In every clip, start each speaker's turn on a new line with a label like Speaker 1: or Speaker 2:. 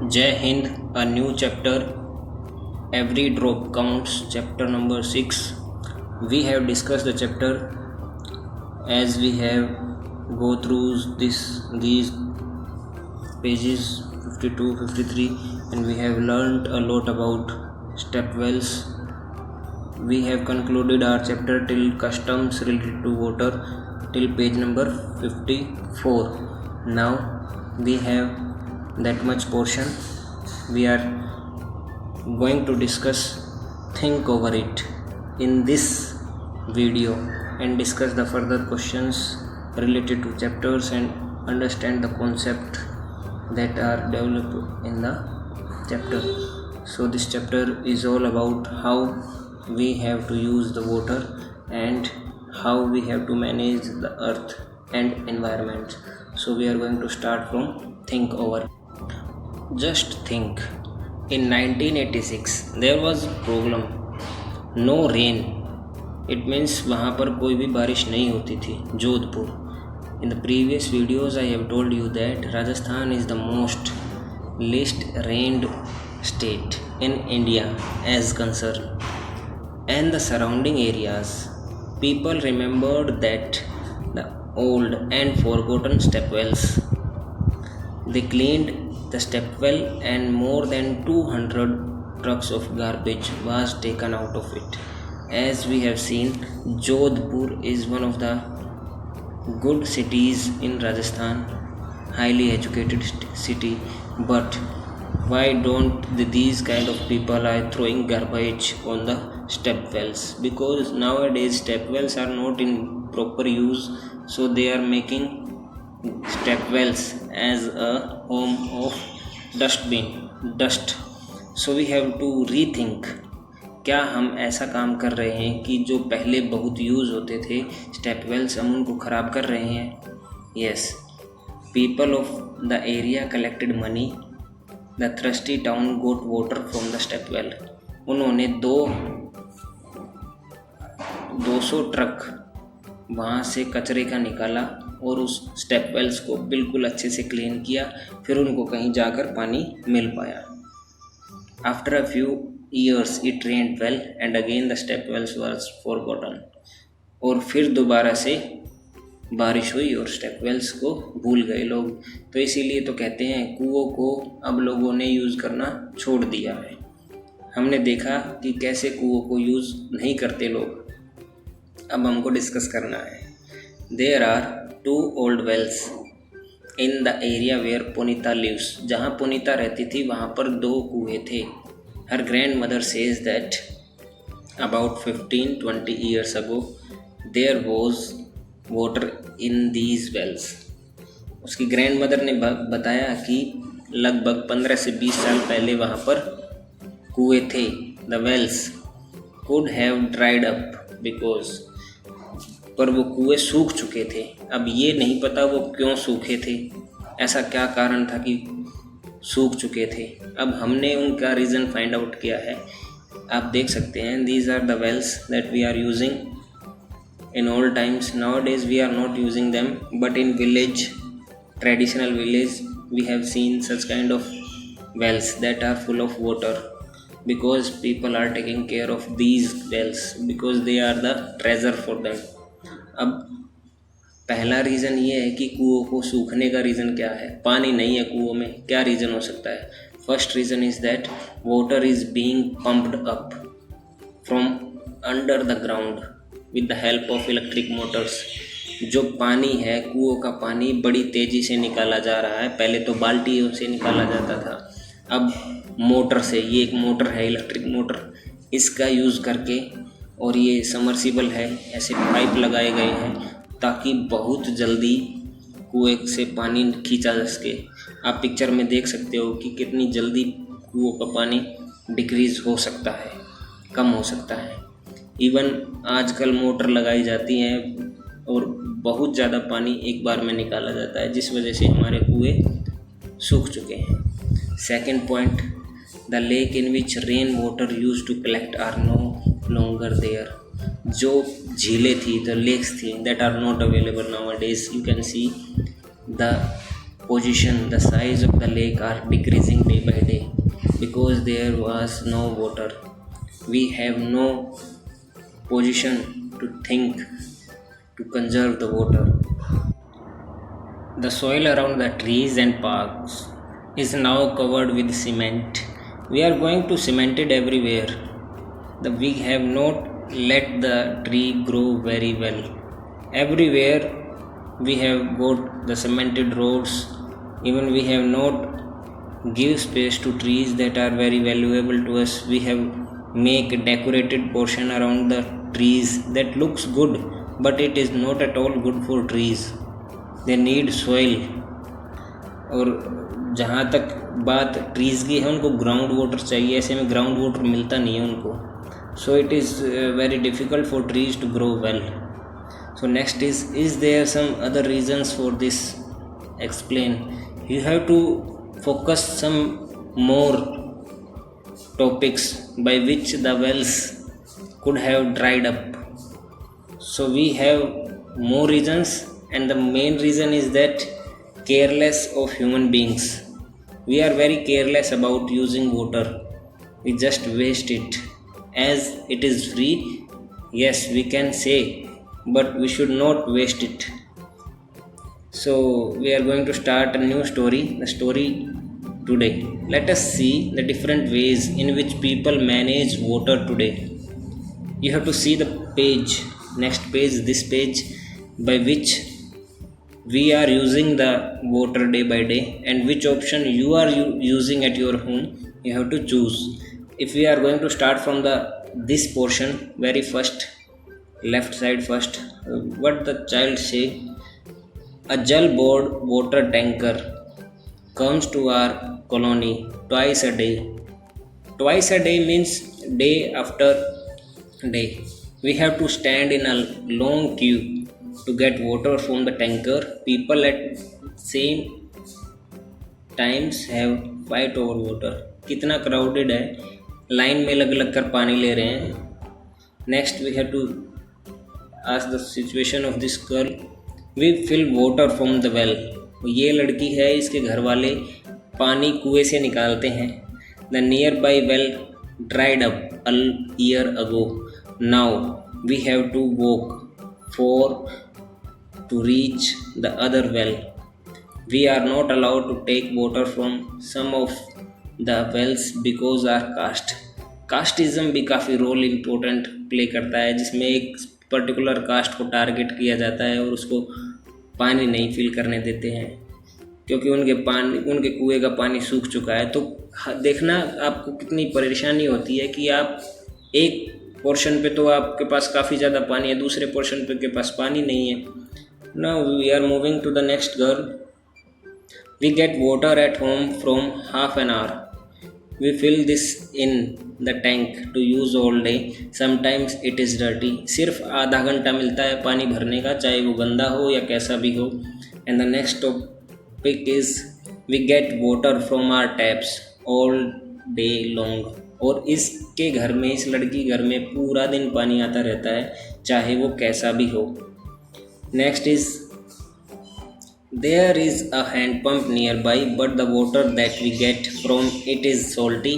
Speaker 1: Jai Hind, a new chapter, Every Drop Counts, chapter number 6. We have discussed the chapter as we have go through these pages 52, 53, and we have learnt a lot about step wells. We have concluded our chapter till customs related to water till page number 54. Now we have that much portion. We are going to discuss, think over it in this video and discuss the further questions related to chapters and understand the concept that are developed in the chapter. So this chapter is all about how we have to use the water and how we have to manage the earth and environment. So we are going to start from think over. Just think, in 1986 there was problem, no rain. It means वहाँ पर कोई भी बारिश नहीं होती थी, Jodhpur. In the previous videos I have told you that Rajasthan is the most least rained state in India as concerned, and the surrounding areas. People remembered that the old and forgotten step wells. They cleaned the step well and more than 200 trucks of garbage was taken out of it. As we have seen, Jodhpur is one of the good cities in Rajasthan, highly educated city, but why don't these kind of people are throwing garbage on the step wells? Because nowadays step wells are not in proper use, so they are making step wells as a home of dust. So we have to rethink, क्या हम ऐसा काम कर रहे हैं कि जो पहले बहुत यूज़ होते थे स्टेप वेल्स, हम उनको ख़राब कर रहे हैं? Yes, people of the area collected money, the thirsty town got water from the step well. उन्होंने 200 ट्रक वहाँ से कचरे का निकाला और उस स्टेप वेल्स को बिल्कुल अच्छे से क्लीन किया, फिर उनको कहीं जाकर पानी मिल पाया. After a few years it rained well and again the step wells was forgotten. और फिर दोबारा से बारिश हुई और स्टेप वेल्स को भूल गए लोग. तो इसीलिए तो कहते हैं कुओं को अब लोगों ने यूज़ करना छोड़ दिया है. हमने देखा कि कैसे कुओं को यूज़ नहीं करते लोग. अब हमको डिस्कस करना है. There are 2 old wells in the area where Punita lives. जहाँ पुनीता रहती थी वहाँ पर 2 कुएँ थे. Her grandmother says that about 15-20 years ago there was water in these wells. उसकी ग्रैंडमदर ने बताया कि लगभग 15 से 20 साल पहले वहाँ पर कुएँ थे. The wells could have dried up because, पर वो कुएँ सूख चुके थे. अब ये नहीं पता वो क्यों सूखे थे, ऐसा क्या कारण था कि सूख चुके थे. अब हमने उनका रीज़न फाइंड आउट किया है. आप देख सकते हैं, these are the wells that we are using in old times. Nowadays we are not using them, but in village, traditional village, we have seen such kind of wells that are full of water because people are taking care of these wells because they are the treasure for them. अब पहला reason ये है कि कुओं को सूखने का reason क्या है? पानी नहीं है कुओं में. क्या रीज़न हो सकता है? First reason is that water is being pumped up from under the ground with the help of electric Motors. जो पानी है, कुओं का पानी बड़ी तेज़ी से निकाला जा रहा है. पहले तो बाल्टियों से निकाला जाता था, अब मोटर से. ये एक मोटर है, इलेक्ट्रिक मोटर, इसका यूज़ करके, और ये समर्सिबल है, ऐसे पाइप लगाए गए हैं ताकि बहुत जल्दी कुएं से पानी खींचा जा सके. आप पिक्चर में देख सकते हो कि कितनी जल्दी कुओं का पानी डिक्रीज़ हो सकता है, कम हो सकता है. इवन आजकल मोटर लगाई जाती हैं और बहुत ज़्यादा पानी एक बार में निकाला जाता है, जिस वजह से हमारे कुएं सूख चुके हैं. Second point, the lake in which rain water use to collect are no longer there. जो झीलें थी, द लेक्स थी, that are not available nowadays. You can see the position, the size of the lake are decreasing day by day because there was no water. We have no position to think to conserve the water. The soil around the trees and parks is now covered with cement. We are going to cement it everywhere. We have not let the tree grow very well. Everywhere we have got the cemented roads. Even we have not give space to trees that are very valuable to us. We have make a decorated portion around the trees that looks good, but it is not at all good for trees. They need soil. और जहाँ तक बात trees की है, उनको ground water चाहिए. ऐसे में ग्राउंड वाटर मिलता नहीं है उनको. So it is very difficult for trees to grow well. So next is there some other reasons for this? Explain. You have to focus some more topics by which the wells could have dried up. So we have more reasons, and the main reason is that careless of human beings. We are very careless about using water. We just waste it. As it is free, yes, we can say, but we should not waste it. So we are going to start a new story, the story today. Let us see the different ways in which people manage water today. You have to see the page, next page, this page, by which we are using the water day by day, and which option you are using at your home. You have to choose. If we are going to start from this portion, very first, left side first, what the child say, a Jal Board water tanker comes to our colony twice a day. Twice a day means day after day. We have to stand in a long queue to get water from the tanker. People at same times have fight over water. कितना crowded है, line में लग लग कर पानी ले रहे हैं. Next we have to ask the situation of this girl. We fill water from the well. ये लड़की है, इसके घर वाले पानी कुएं से निकालते हैं. The nearby well dried up a year ago. Now we have to walk to reach the other well. We are not allowed to take water from some of the wells because our casteism भी काफ़ी role important play करता है, जिसमें एक particular caste को target किया जाता है और उसको पानी नहीं फिल करने देते हैं क्योंकि उनके कुएं का पानी सूख चुका है. तो देखना आपको कितनी परेशानी होती है कि आप एक पोर्शन पे तो आपके पास काफ़ी ज़्यादा पानी है, दूसरे पोर्शन पे के पास पानी नहीं है. Now we are moving to the next girl. We get water at home from half an hour. We fill this in the tank to use all day. Sometimes it is dirty. सिर्फ आधा घंटा मिलता है पानी भरने का, चाहे वो गंदा हो या कैसा भी हो. And the next topic is we get water from our taps all day long. और इसके घर में, इस लड़की घर में पूरा दिन पानी आता रहता है, चाहे वो कैसा भी हो. Next is there is a hand pump nearby, but the water that we get from it is salty.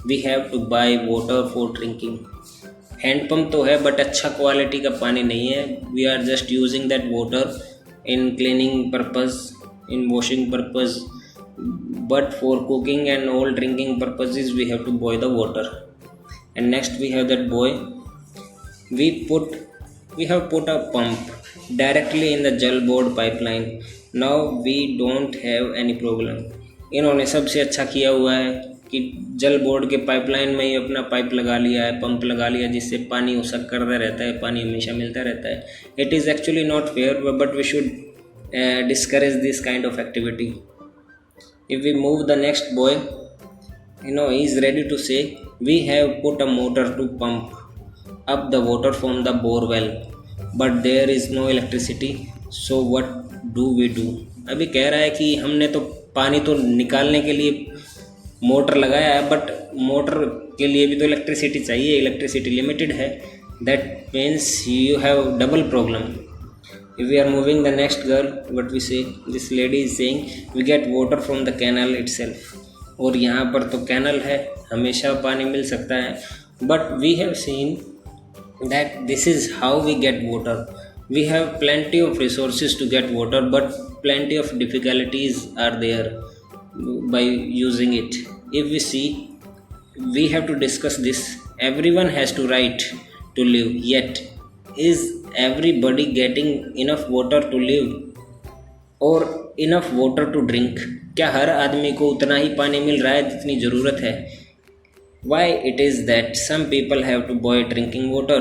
Speaker 1: We have to buy water for drinking. Hand pump तो है बट अच्छा क्वालिटी का पानी नहीं है. We are just using that water in cleaning purpose, in washing purpose, but for cooking and all drinking purposes we have to buy the water. And next we have that boy. We have put a pump directly in the Jal Board pipeline. Now we don't have any problem. इन्होंने सबसे अच्छा किया हुआ है कि जल board के pipeline में ही अपना पाइप लगा लिया है, पंप लगा लिया, जिससे पानी उसक करता रहता है, पानी हमेशा मिलता रहता है. It is actually not fair, but we should discourage this kind of activity. If we move the next boy, he is ready to say, we have put a motor to pump up the water from the bore well, but there is no electricity. So what do we do? अभी कह रहा है कि हमने तो पानी तो निकालने के लिए मोटर लगाया है, बट मोटर के लिए भी तो इलेक्ट्रिसिटी चाहिए, इलेक्ट्रिसिटी लिमिटेड है. That means you have double problem. If we are moving the next girl, what we say, this lady is saying we get water from the canal itself. और यहाँ पर तो कैनल है, हमेशा पानी मिल सकता है. But we have seen that this is how we get water. We have plenty of resources to get water, but plenty of difficulties are there by using it. If we see, we have to discuss this. Everyone has to right to live, yet is everybody getting enough water to live or enough water to drink? क्या हर आदमी को उतना ही पानी मिल रहा है जितनी ज़रूरत है? Why it is that some people have to buy drinking water?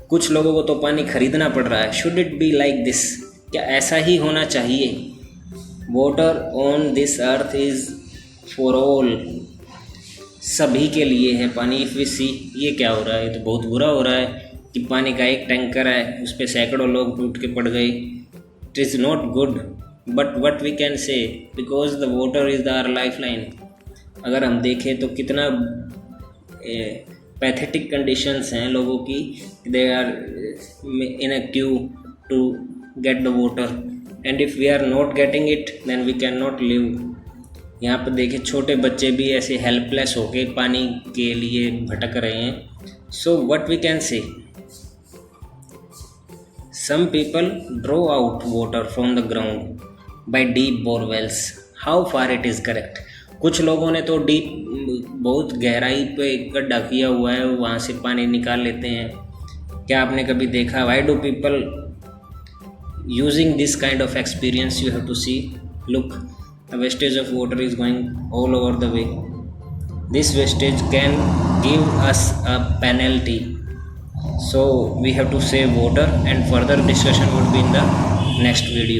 Speaker 1: कुछ लोगों को तो पानी खरीदना पड़ रहा है. Should it be like this? क्या ऐसा ही होना चाहिए? Water on this earth is for all. सभी के लिए है पानी. इफ़ वी सी, ये क्या हो रहा है? ये तो बहुत बुरा हो रहा है कि पानी का एक टैंकर है, उस पर सैकड़ों लोग टूट के पड़ गए. It is not good, but what we can say, because the water is the our life line. अगर हम देखें तो कितना पैथेटिक कंडीशंस हैं लोगों की. They are in a queue to get the water, and if we are not getting it then we can not live. यहाँ पर देखें छोटे बच्चे भी ऐसे हेल्पलेस होके पानी के लिए भटक रहे हैं. So what we can say, some people draw out water from the ground by deep bore wells. How far it is correct? कुछ लोगों ने तो डीप, बहुत गहराई पे गड्ढा किया हुआ है, वहाँ से पानी निकाल लेते हैं. क्या आपने कभी देखा? Why do people using this kind of experience? You have to see, look, the wastage of water is going all over the way. This wastage can give us a penalty. So we have to save water, and further discussion would be in the next video.